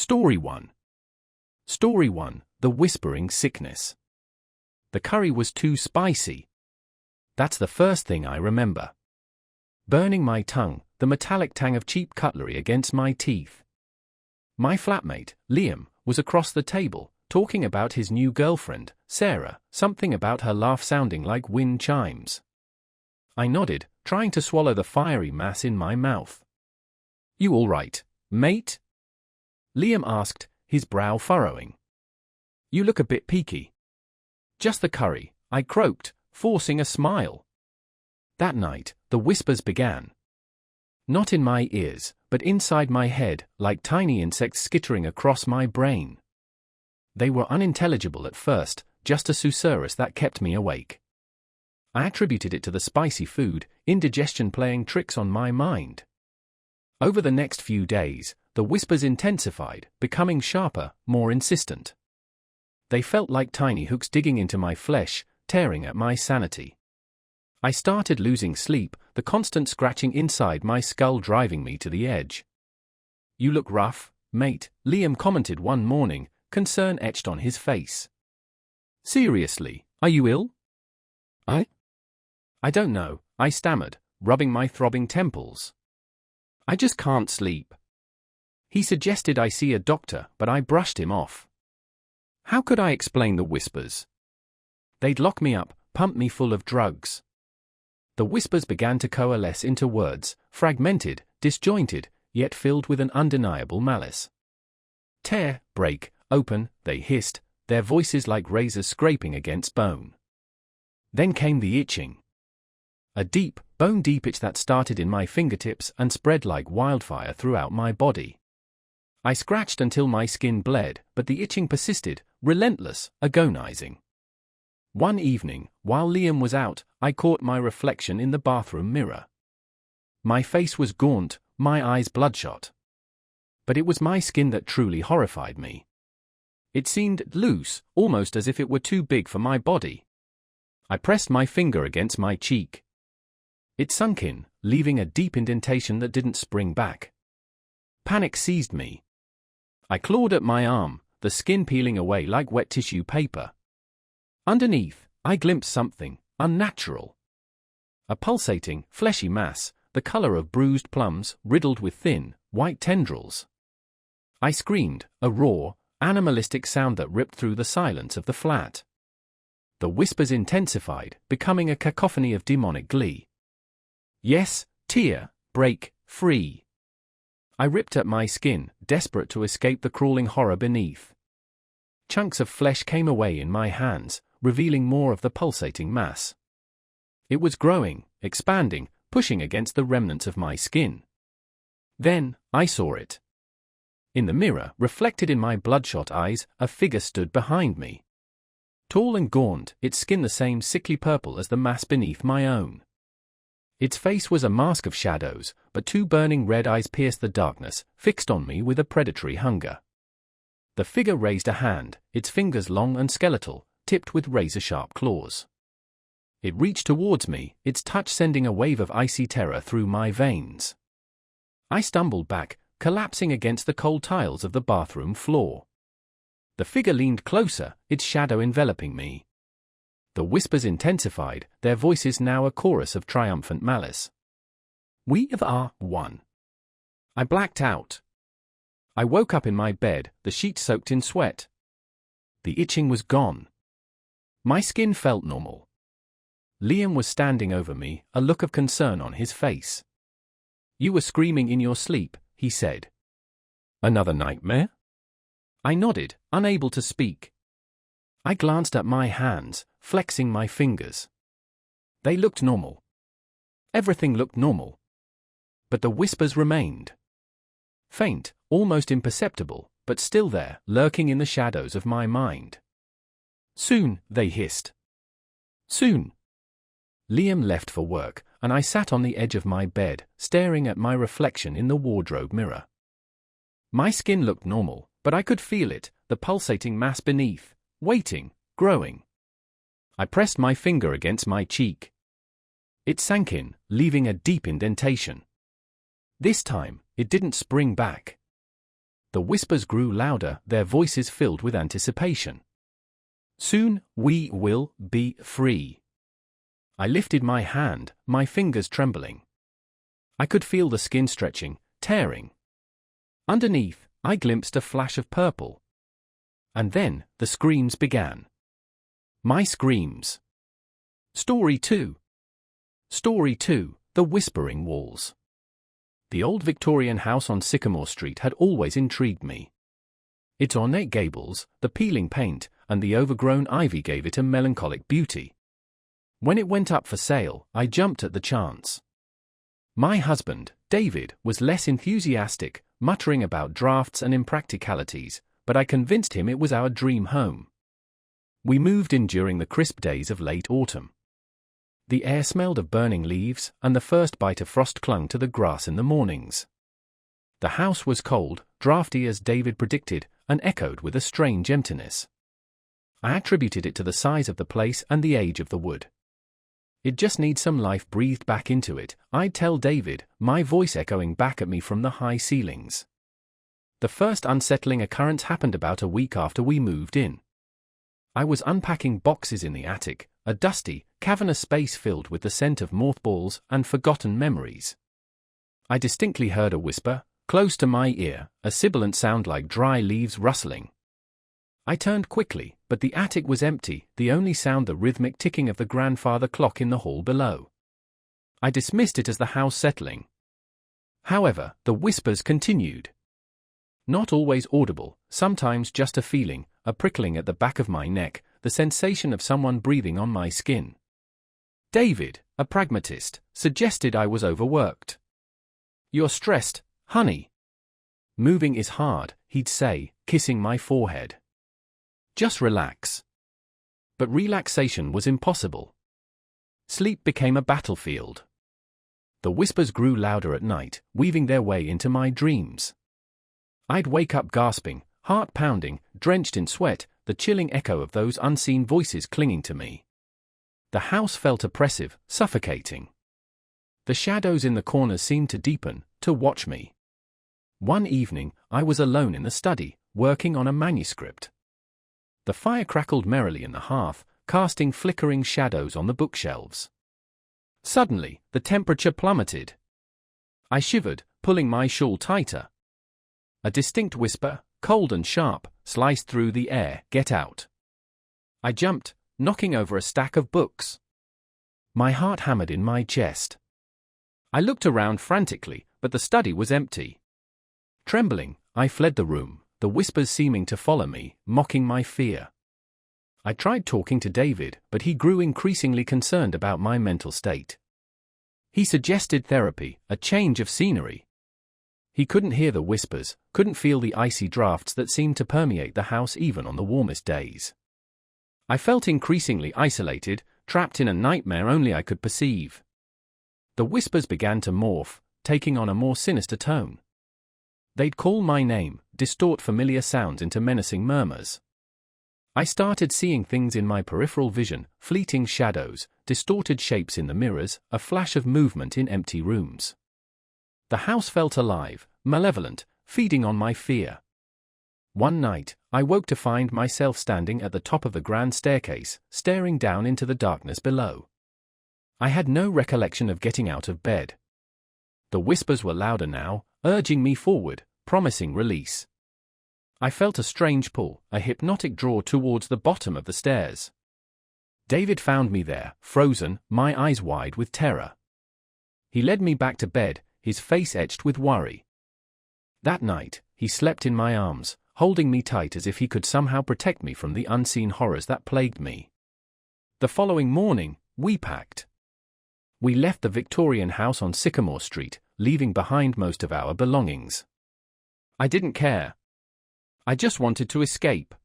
Story 1. Story 1, The Whispering Sickness. The curry was too spicy. That's the first thing I remember. Burning my tongue, the metallic tang of cheap cutlery against my teeth. My flatmate, Liam, was across the table, talking about his new girlfriend, Sarah, something about her laugh sounding like wind chimes. I nodded, trying to swallow the fiery mass in my mouth. "You all right, mate?" Liam asked, his brow furrowing. "You look a bit peaky." "Just the curry," I croaked, forcing a smile. That night, the whispers began. Not in my ears, but inside my head, like tiny insects skittering across my brain. They were unintelligible at first, just a susurrus that kept me awake. I attributed it to the spicy food, indigestion playing tricks on my mind. Over the next few days, the whispers intensified, becoming sharper, more insistent. They felt like tiny hooks digging into my flesh, tearing at my sanity. I started losing sleep, the constant scratching inside my skull driving me to the edge. "You look rough, mate," Liam commented one morning, concern etched on his face. "Seriously, are you ill?" I don't know," I stammered, rubbing my throbbing temples. "I just can't sleep." He suggested I see a doctor, but I brushed him off. How could I explain the whispers? They'd lock me up, pump me full of drugs. The whispers began to coalesce into words, fragmented, disjointed, yet filled with an undeniable malice. "Tear, break, open," they hissed, their voices like razors scraping against bone. Then came the itching. A deep, bone-deep itch that started in my fingertips and spread like wildfire throughout my body. I scratched until my skin bled, but the itching persisted, relentless, agonizing. One evening, while Liam was out, I caught my reflection in the bathroom mirror. My face was gaunt, my eyes bloodshot. But it was my skin that truly horrified me. It seemed loose, almost as if it were too big for my body. I pressed my finger against my cheek. It sunk in, leaving a deep indentation that didn't spring back. Panic seized me. I clawed at my arm, the skin peeling away like wet tissue paper. Underneath, I glimpsed something unnatural. A pulsating, fleshy mass, the color of bruised plums, riddled with thin, white tendrils. I screamed, a raw, animalistic sound that ripped through the silence of the flat. The whispers intensified, becoming a cacophony of demonic glee. "Yes, tear, break, free." I ripped at my skin, desperate to escape the crawling horror beneath. Chunks of flesh came away in my hands, revealing more of the pulsating mass. It was growing, expanding, pushing against the remnants of my skin. Then, I saw it. In the mirror, reflected in my bloodshot eyes, a figure stood behind me. Tall and gaunt, its skin the same sickly purple as the mass beneath my own. Its face was a mask of shadows, but two burning red eyes pierced the darkness, fixed on me with a predatory hunger. The figure raised a hand, its fingers long and skeletal, tipped with razor-sharp claws. It reached towards me, its touch sending a wave of icy terror through my veins. I stumbled back, collapsing against the cold tiles of the bathroom floor. The figure leaned closer, its shadow enveloping me. The whispers intensified, their voices now a chorus of triumphant malice. "We are one." I blacked out. I woke up in my bed, the sheets soaked in sweat. The itching was gone. My skin felt normal. Liam was standing over me, a look of concern on his face. "You were screaming in your sleep," he said. "Another nightmare?" I nodded, unable to speak. I glanced at my hands, flexing my fingers. They looked normal. Everything looked normal. But the whispers remained. Faint, almost imperceptible, but still there, lurking in the shadows of my mind. "Soon," they hissed. "Soon." Liam left for work, and I sat on the edge of my bed, staring at my reflection in the wardrobe mirror. My skin looked normal, but I could feel it, the pulsating mass beneath, waiting, growing. I pressed my finger against my cheek. It sank in, leaving a deep indentation. This time, it didn't spring back. The whispers grew louder, their voices filled with anticipation. Soon, we will be free. I lifted my hand, my fingers trembling. I could feel the skin stretching, tearing. Underneath, I glimpsed a flash of purple. And then, the screams began. My screams. Story 2. Story 2, The Whispering Walls. The old Victorian house on Sycamore Street had always intrigued me. Its ornate gables, the peeling paint, and the overgrown ivy gave it a melancholic beauty. When it went up for sale, I jumped at the chance. My husband, David, was less enthusiastic, muttering about drafts and impracticalities, but I convinced him it was our dream home. We moved in during the crisp days of late autumn. The air smelled of burning leaves, and the first bite of frost clung to the grass in the mornings. The house was cold, drafty as David predicted, and echoed with a strange emptiness. I attributed it to the size of the place and the age of the wood. It just needs some life breathed back into it, I'd tell David, my voice echoing back at me from the high ceilings. The first unsettling occurrence happened about a week after we moved in. I was unpacking boxes in the attic, a dusty, cavernous space filled with the scent of mothballs and forgotten memories. I distinctly heard a whisper, close to my ear, a sibilant sound like dry leaves rustling. I turned quickly, but the attic was empty, the only sound the rhythmic ticking of the grandfather clock in the hall below. I dismissed it as the house settling. However, the whispers continued. Not always audible, sometimes just a feeling, a prickling at the back of my neck, the sensation of someone breathing on my skin. David, a pragmatist, suggested I was overworked. You're stressed, honey. Moving is hard, he'd say, kissing my forehead. Just relax. But relaxation was impossible. Sleep became a battlefield. The whispers grew louder at night, weaving their way into my dreams. I'd wake up gasping, heart pounding, drenched in sweat, the chilling echo of those unseen voices clinging to me. The house felt oppressive, suffocating. The shadows in the corners seemed to deepen, to watch me. One evening, I was alone in the study, working on a manuscript. The fire crackled merrily in the hearth, casting flickering shadows on the bookshelves. Suddenly, the temperature plummeted. I shivered, pulling my shawl tighter. A distinct whisper, cold and sharp, sliced through the air, "Get out." I jumped, knocking over a stack of books. My heart hammered in my chest. I looked around frantically, but the study was empty. Trembling, I fled the room, the whispers seeming to follow me, mocking my fear. I tried talking to David, but he grew increasingly concerned about my mental state. He suggested therapy, a change of scenery. He couldn't hear the whispers, couldn't feel the icy drafts that seemed to permeate the house even on the warmest days. I felt increasingly isolated, trapped in a nightmare only I could perceive. The whispers began to morph, taking on a more sinister tone. They'd call my name, distort familiar sounds into menacing murmurs. I started seeing things in my peripheral vision, fleeting shadows, distorted shapes in the mirrors, a flash of movement in empty rooms. The house felt alive, malevolent, feeding on my fear. One night, I woke to find myself standing at the top of the grand staircase, staring down into the darkness below. I had no recollection of getting out of bed. The whispers were louder now, urging me forward, promising release. I felt a strange pull, a hypnotic draw towards the bottom of the stairs. David found me there, frozen, my eyes wide with terror. He led me back to bed, his face etched with worry. That night, he slept in my arms, holding me tight as if he could somehow protect me from the unseen horrors that plagued me. The following morning, we packed. We left the Victorian house on Sycamore Street, leaving behind most of our belongings. I didn't care. I just wanted to escape.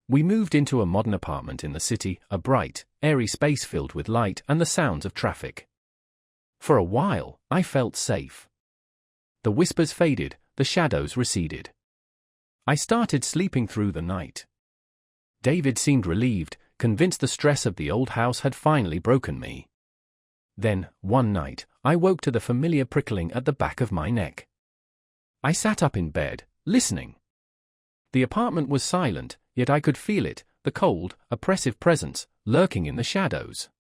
We moved into a modern apartment in the city, a bright, airy space filled with light and the sounds of traffic. For a while, I felt safe. The whispers faded, the shadows receded. I started sleeping through the night. David seemed relieved, convinced the stress of the old house had finally broken me. Then, one night, I woke to the familiar prickling at the back of my neck. I sat up in bed, listening. The apartment was silent, yet I could feel it, the cold, oppressive presence, lurking in the shadows.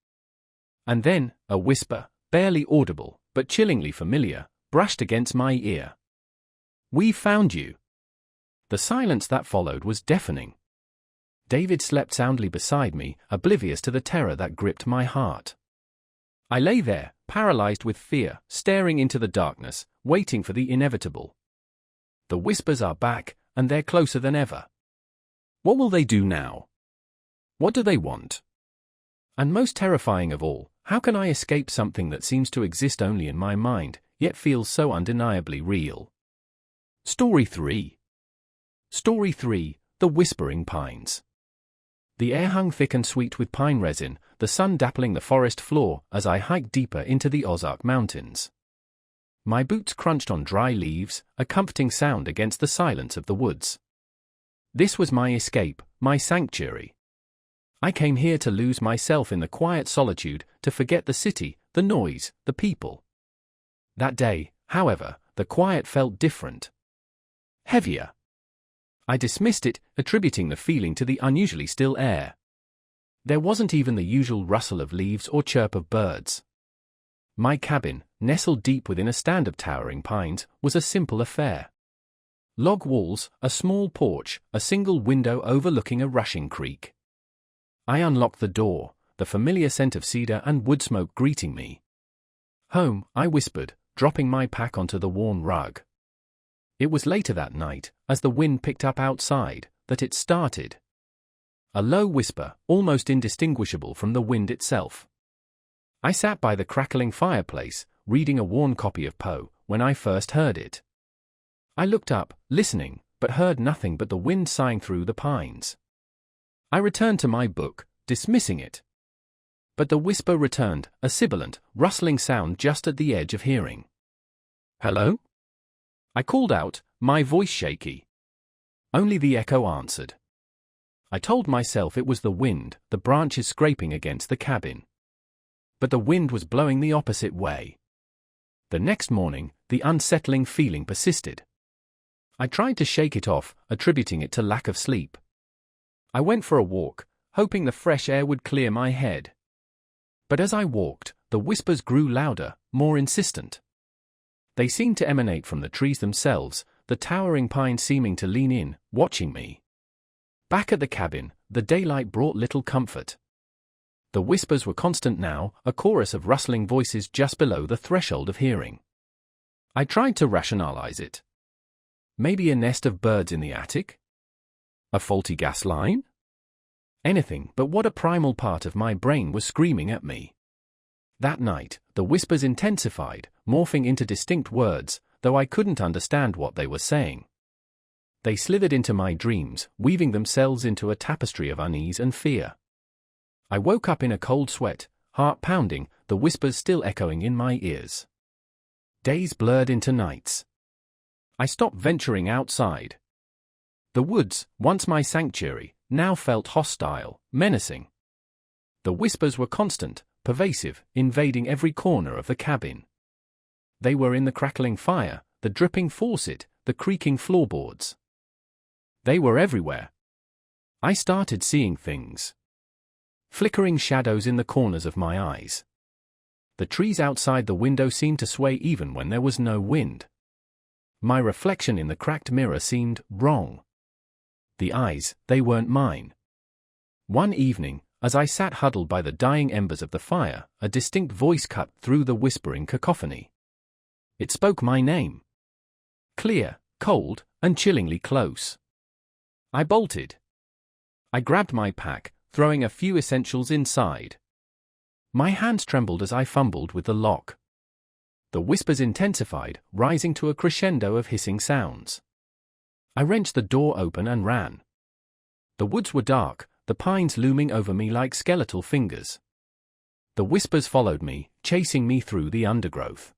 And then, a whisper, barely audible, but chillingly familiar, brushed against my ear. "We found you." The silence that followed was deafening. David slept soundly beside me, oblivious to the terror that gripped my heart. I lay there, paralyzed with fear, staring into the darkness, waiting for the inevitable. The whispers are back, and they're closer than ever. What will they do now? What do they want? And most terrifying of all, how can I escape something that seems to exist only in my mind, yet feels so undeniably real? Story 3. Story 3, The Whispering Pines. The air hung thick and sweet with pine resin, the sun dappling the forest floor as I hiked deeper into the Ozark Mountains. My boots crunched on dry leaves, a comforting sound against the silence of the woods. This was my escape, my sanctuary. I came here to lose myself in the quiet solitude, to forget the city, the noise, the people. That day, however, the quiet felt different. Heavier. I dismissed it, attributing the feeling to the unusually still air. There wasn't even the usual rustle of leaves or chirp of birds. My cabin, nestled deep within a stand of towering pines, was a simple affair. Log walls, a small porch, a single window overlooking a rushing creek. I unlocked the door, the familiar scent of cedar and wood smoke greeting me. "Home," I whispered, dropping my pack onto the worn rug. It was later that night, as the wind picked up outside, that it started. A low whisper, almost indistinguishable from the wind itself. I sat by the crackling fireplace, reading a worn copy of Poe, when I first heard it. I looked up, listening, but heard nothing but the wind sighing through the pines. I returned to my book, dismissing it. But the whisper returned, a sibilant, rustling sound just at the edge of hearing. "Hello?" I called out, my voice shaky. Only the echo answered. I told myself it was the wind, the branches scraping against the cabin. But the wind was blowing the opposite way. The next morning, the unsettling feeling persisted. I tried to shake it off, attributing it to lack of sleep. I went for a walk, hoping the fresh air would clear my head. But as I walked, the whispers grew louder, more insistent. They seemed to emanate from the trees themselves, the towering pines seeming to lean in, watching me. Back at the cabin, the daylight brought little comfort. The whispers were constant now, a chorus of rustling voices just below the threshold of hearing. I tried to rationalize it. Maybe a nest of birds in the attic? A faulty gas line? Anything but what a primal part of my brain was screaming at me. That night, the whispers intensified, morphing into distinct words, though I couldn't understand what they were saying. They slithered into my dreams, weaving themselves into a tapestry of unease and fear. I woke up in a cold sweat, heart pounding, the whispers still echoing in my ears. Days blurred into nights. I stopped venturing outside. The woods, once my sanctuary, now felt hostile, menacing. The whispers were constant, pervasive, invading every corner of the cabin. They were in the crackling fire, the dripping faucet, the creaking floorboards. They were everywhere. I started seeing things. Flickering shadows in the corners of my eyes. The trees outside the window seemed to sway even when there was no wind. My reflection in the cracked mirror seemed wrong. The eyes, they weren't mine. One evening, as I sat huddled by the dying embers of the fire, a distinct voice cut through the whispering cacophony. It spoke my name. Clear, cold, and chillingly close. I bolted. I grabbed my pack, throwing a few essentials inside. My hands trembled as I fumbled with the lock. The whispers intensified, rising to a crescendo of hissing sounds. I wrenched the door open and ran. The woods were dark, the pines looming over me like skeletal fingers. The whispers followed me, chasing me through the undergrowth.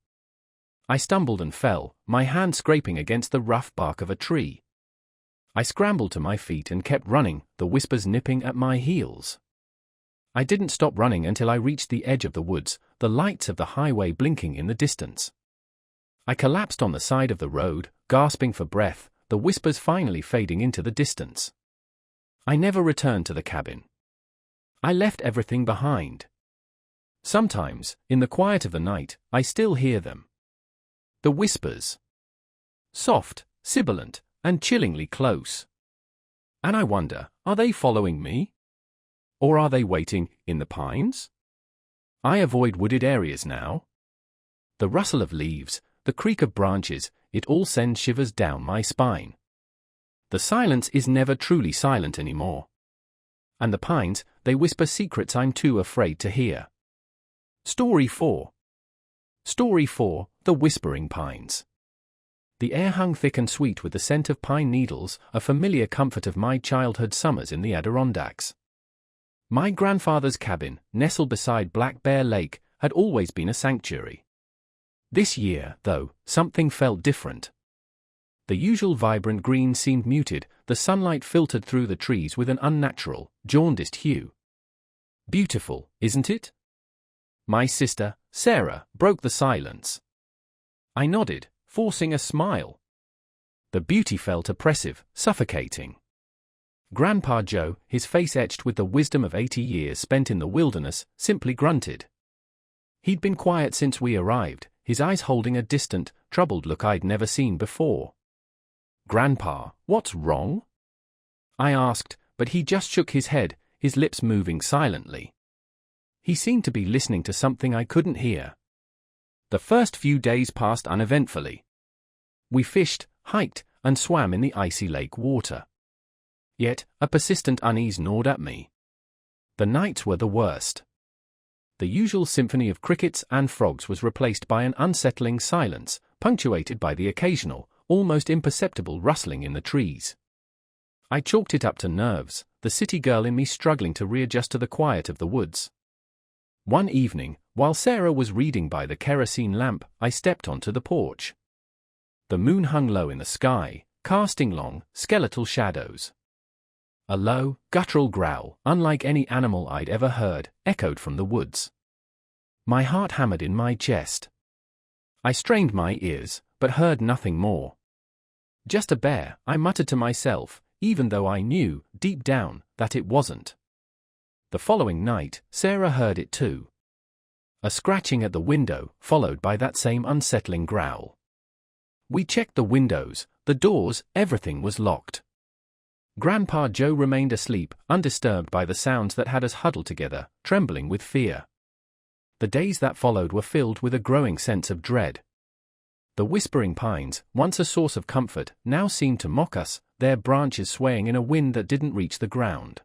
I stumbled and fell, my hand scraping against the rough bark of a tree. I scrambled to my feet and kept running, the whispers nipping at my heels. I didn't stop running until I reached the edge of the woods, the lights of the highway blinking in the distance. I collapsed on the side of the road, gasping for breath, the whispers finally fading into the distance. I never returned to the cabin. I left everything behind. Sometimes, in the quiet of the night, I still hear them. The whispers. Soft, sibilant, and chillingly close. And I wonder, are they following me? Or are they waiting in the pines? I avoid wooded areas now. The rustle of leaves, the creak of branches, it all sends shivers down my spine. The silence is never truly silent anymore. And the pines, they whisper secrets I'm too afraid to hear. Story 4. Story 4, The Whispering Pines. The air hung thick and sweet with the scent of pine needles, a familiar comfort of my childhood summers in the Adirondacks. My grandfather's cabin, nestled beside Black Bear Lake, had always been a sanctuary. This year, though, something felt different. The usual vibrant green seemed muted, the sunlight filtered through the trees with an unnatural, jaundiced hue. Beautiful, isn't it? My sister, Sarah, broke the silence. I nodded, forcing a smile. The beauty felt oppressive, suffocating. Grandpa Joe, his face etched with the wisdom of 80 years spent in the wilderness, simply grunted. He'd been quiet since we arrived, his eyes holding a distant, troubled look I'd never seen before. "Grandpa, what's wrong?" I asked, but he just shook his head, his lips moving silently. He seemed to be listening to something I couldn't hear. The first few days passed uneventfully. We fished, hiked, and swam in the icy lake water. Yet, a persistent unease gnawed at me. The nights were the worst. The usual symphony of crickets and frogs was replaced by an unsettling silence, punctuated by the occasional, almost imperceptible rustling in the trees. I chalked it up to nerves, the city girl in me struggling to readjust to the quiet of the woods. One evening, while Sarah was reading by the kerosene lamp, I stepped onto the porch. The moon hung low in the sky, casting long, skeletal shadows. A low, guttural growl, unlike any animal I'd ever heard, echoed from the woods. My heart hammered in my chest. I strained my ears, but heard nothing more. Just a bear, I muttered to myself, even though I knew, deep down, that it wasn't. The following night, Sarah heard it too. A scratching at the window, followed by that same unsettling growl. We checked the windows, the doors, everything was locked. Grandpa Joe remained asleep, undisturbed by the sounds that had us huddled together, trembling with fear. The days that followed were filled with a growing sense of dread. The whispering pines, once a source of comfort, now seemed to mock us, their branches swaying in a wind that didn't reach the ground.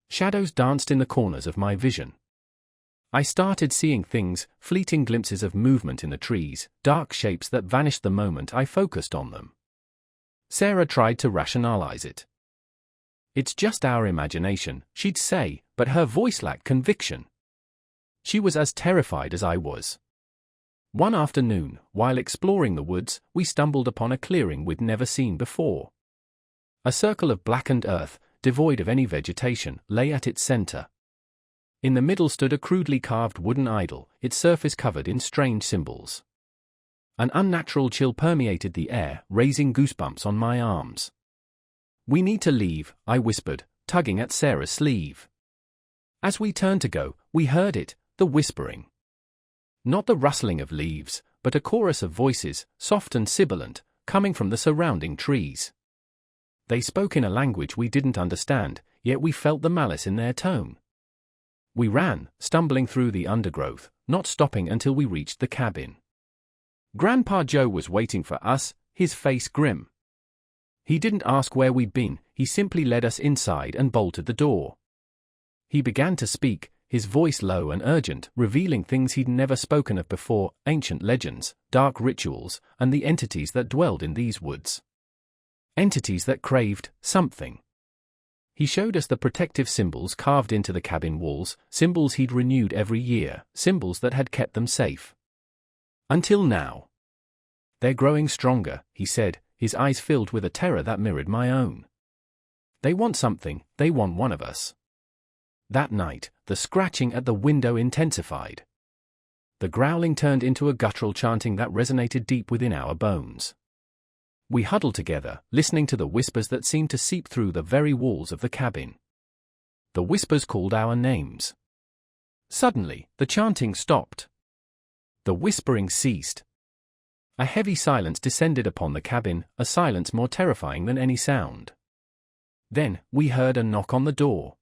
Shadows danced in the corners of my vision. I started seeing things, fleeting glimpses of movement in the trees, dark shapes that vanished the moment I focused on them. Sarah tried to rationalize it. "It's just our imagination," she'd say, but her voice lacked conviction. She was as terrified as I was. One afternoon, while exploring the woods, we stumbled upon a clearing we'd never seen before. A circle of blackened earth, devoid of any vegetation, lay at its center. In the middle stood a crudely carved wooden idol, its surface covered in strange symbols. An unnatural chill permeated the air, raising goosebumps on my arms. "We need to leave," I whispered, tugging at Sarah's sleeve. As we turned to go, we heard it, the whispering. Not the rustling of leaves, but a chorus of voices, soft and sibilant, coming from the surrounding trees. They spoke in a language we didn't understand, yet we felt the malice in their tone. We ran, stumbling through the undergrowth, not stopping until we reached the cabin. Grandpa Joe was waiting for us, his face grim. He didn't ask where we'd been, he simply led us inside and bolted the door. He began to speak, his voice low and urgent, revealing things he'd never spoken of before, ancient legends, dark rituals, and the entities that dwelled in these woods. Entities that craved something. He showed us the protective symbols carved into the cabin walls, symbols he'd renewed every year, symbols that had kept them safe. Until now. "They're growing stronger," he said, his eyes filled with a terror that mirrored my own. "They want something, they want one of us." That night, the scratching at the window intensified. The growling turned into a guttural chanting that resonated deep within our bones. We huddled together, listening to the whispers that seemed to seep through the very walls of the cabin. The whispers called our names. Suddenly, the chanting stopped. The whispering ceased. A heavy silence descended upon the cabin, a silence more terrifying than any sound. Then, we heard a knock on the door.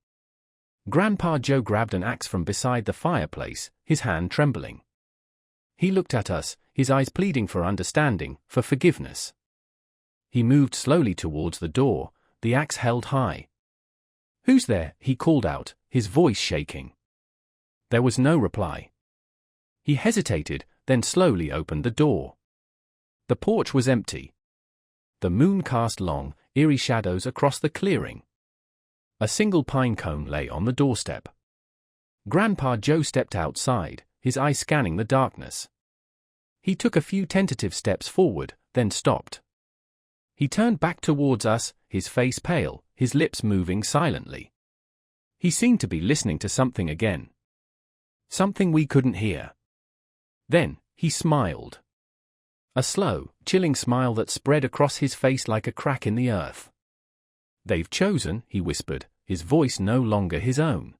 Grandpa Joe grabbed an axe from beside the fireplace, his hand trembling. He looked at us, his eyes pleading for understanding, for forgiveness. He moved slowly towards the door, the axe held high. "Who's there?" he called out, his voice shaking. There was no reply. He hesitated, then slowly opened the door. The porch was empty. The moon cast long, eerie shadows across the clearing. A single pine cone lay on the doorstep. Grandpa Joe stepped outside, his eyes scanning the darkness. He took a few tentative steps forward, then stopped. He turned back towards us, his face pale, his lips moving silently. He seemed to be listening to something again. Something we couldn't hear. Then, he smiled. A slow, chilling smile that spread across his face like a crack in the earth. "They've chosen," he whispered, his voice no longer his own.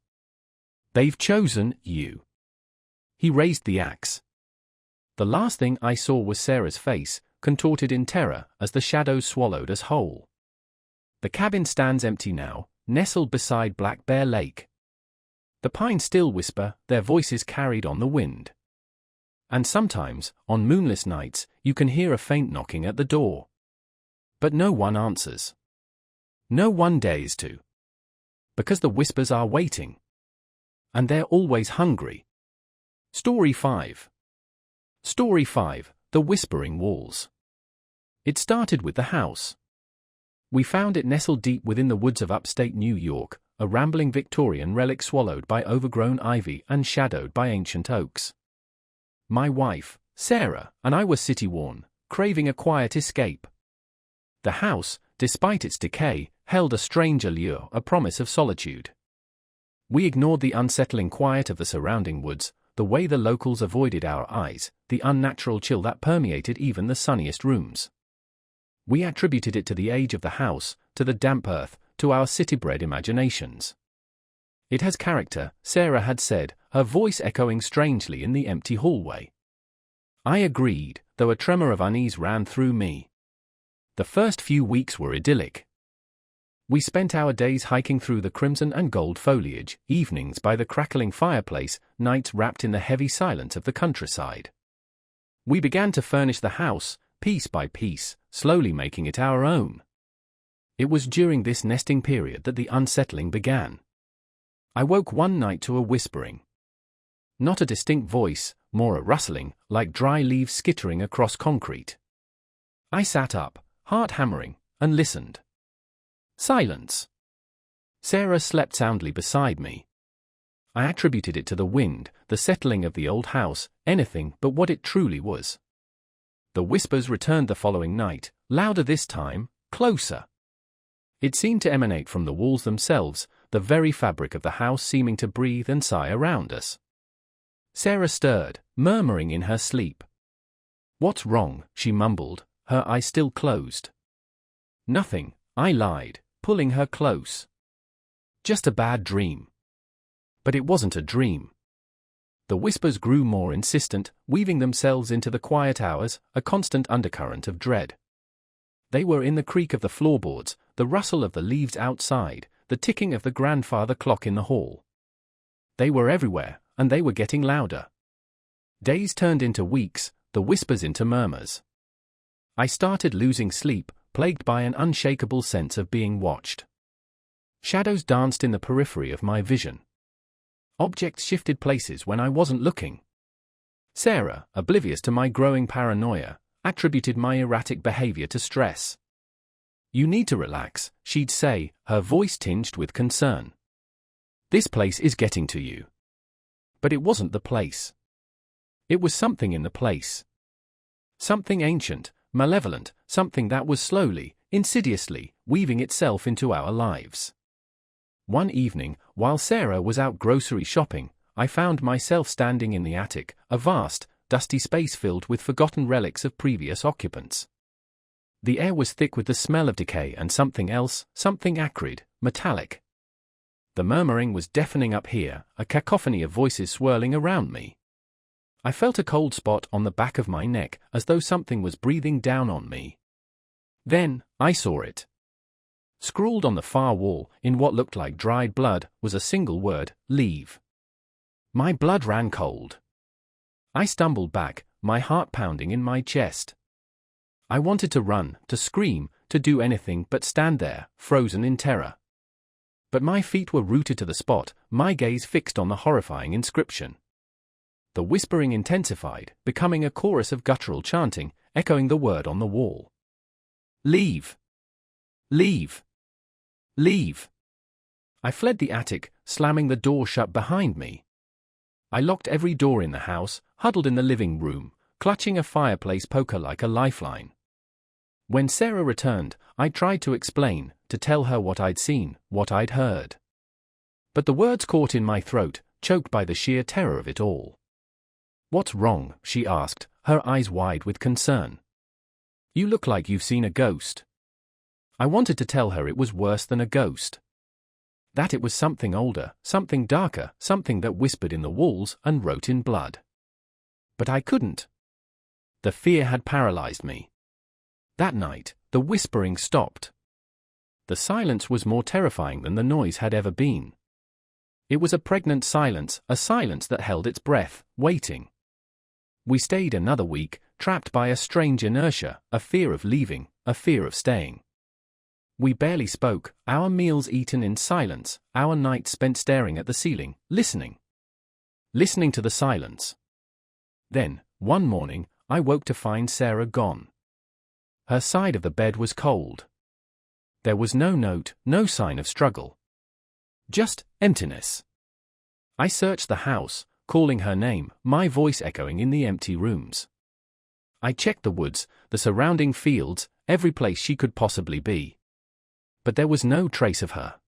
"They've chosen you." He raised the axe. The last thing I saw was Sarah's face, contorted in terror as the shadows swallowed us whole. The cabin stands empty now, nestled beside Black Bear Lake. The pines still whisper, their voices carried on the wind. And sometimes, on moonless nights, you can hear a faint knocking at the door. But no one answers. No one dares to. Because the whispers are waiting. And they're always hungry. Story 5. Story 5, The Whispering Walls. It started with the house. We found it nestled deep within the woods of upstate New York, a rambling Victorian relic swallowed by overgrown ivy and shadowed by ancient oaks. My wife, Sarah, and I were city-worn, craving a quiet escape. The house, despite its decay, held a strange allure, a promise of solitude. We ignored the unsettling quiet of the surrounding woods, the way the locals avoided our eyes, the unnatural chill that permeated even the sunniest rooms. We attributed it to the age of the house, to the damp earth, to our city-bred imaginations. "It has character," Sarah had said, her voice echoing strangely in the empty hallway. I agreed, though a tremor of unease ran through me. The first few weeks were idyllic. We spent our days hiking through the crimson and gold foliage, evenings by the crackling fireplace, nights wrapped in the heavy silence of the countryside. We began to furnish the house, piece by piece, slowly making it our own. It was during this nesting period that the unsettling began. I woke one night to a whispering. Not a distinct voice, more a rustling, like dry leaves skittering across concrete. I sat up, heart hammering, and listened. Silence. Sarah slept soundly beside me. I attributed it to the wind, the settling of the old house, anything but what it truly was. The whispers returned the following night, louder this time, closer. It seemed to emanate from the walls themselves, the very fabric of the house seeming to breathe and sigh around us. Sarah stirred, murmuring in her sleep. "What's wrong?" she mumbled, her eyes still closed. "Nothing," I lied, pulling her close. "Just a bad dream." But it wasn't a dream. The whispers grew more insistent, weaving themselves into the quiet hours, a constant undercurrent of dread. They were in the creak of the floorboards, the rustle of the leaves outside, the ticking of the grandfather clock in the hall. They were everywhere, and they were getting louder. Days turned into weeks, the whispers into murmurs. I started losing sleep, plagued by an unshakable sense of being watched. Shadows danced in the periphery of my vision. Objects shifted places when I wasn't looking. Sarah, oblivious to my growing paranoia, attributed my erratic behavior to stress. "You need to relax," she'd say, her voice tinged with concern. "This place is getting to you." But it wasn't the place. It was something in the place. Something ancient, malevolent, something that was slowly, insidiously, weaving itself into our lives. One evening, while Sarah was out grocery shopping, I found myself standing in the attic, a vast, dusty space filled with forgotten relics of previous occupants. The air was thick with the smell of decay and something else, something acrid, metallic. The murmuring was deafening up here, a cacophony of voices swirling around me. I felt a cold spot on the back of my neck, as though something was breathing down on me. Then, I saw it. Scrawled on the far wall, in what looked like dried blood, was a single word: leave. My blood ran cold. I stumbled back, my heart pounding in my chest. I wanted to run, to scream, to do anything but stand there, frozen in terror. But my feet were rooted to the spot, my gaze fixed on the horrifying inscription. The whispering intensified, becoming a chorus of guttural chanting, echoing the word on the wall. Leave! Leave! Leave! I fled the attic, slamming the door shut behind me. I locked every door in the house, huddled in the living room, clutching a fireplace poker like a lifeline. When Sarah returned, I tried to explain, to tell her what I'd seen, what I'd heard. But the words caught in my throat, choked by the sheer terror of it all. "What's wrong?" she asked, her eyes wide with concern. "You look like you've seen a ghost." I wanted to tell her it was worse than a ghost. That it was something older, something darker, something that whispered in the walls and wrote in blood. But I couldn't. The fear had paralyzed me. That night, the whispering stopped. The silence was more terrifying than the noise had ever been. It was a pregnant silence, a silence that held its breath, waiting. We stayed another week, trapped by a strange inertia, a fear of leaving, a fear of staying. We barely spoke, our meals eaten in silence, our nights spent staring at the ceiling, listening. Listening to the silence. Then, one morning, I woke to find Sarah gone. Her side of the bed was cold. There was no note, no sign of struggle. Just emptiness. I searched the house, calling her name, my voice echoing in the empty rooms. I checked the woods, the surrounding fields, every place she could possibly be. But there was no trace of her.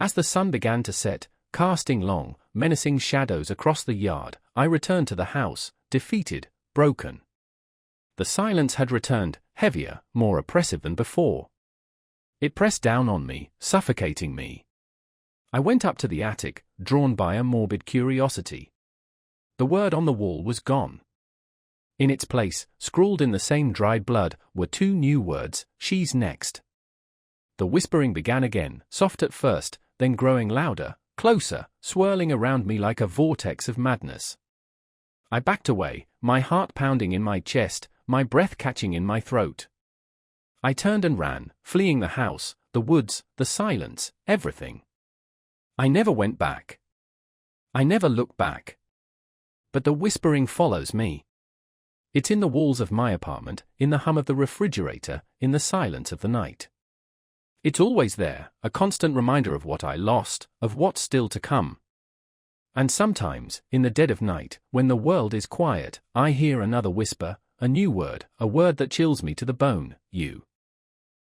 As the sun began to set, casting long, menacing shadows across the yard, I returned to the house, defeated, broken. The silence had returned, heavier, more oppressive than before. It pressed down on me, suffocating me. I went up to the attic, drawn by a morbid curiosity. The word on the wall was gone. In its place, scrawled in the same dried blood, were two new words: "She's next." The whispering began again, soft at first, then growing louder, closer, swirling around me like a vortex of madness. I backed away, my heart pounding in my chest, my breath catching in my throat. I turned and ran, fleeing the house, the woods, the silence, everything. I never went back. I never looked back. But the whispering follows me. It's in the walls of my apartment, in the hum of the refrigerator, in the silence of the night. It's always there, a constant reminder of what I lost, of what's still to come. And sometimes, in the dead of night, when the world is quiet, I hear another whisper, a new word, a word that chills me to the bone: you.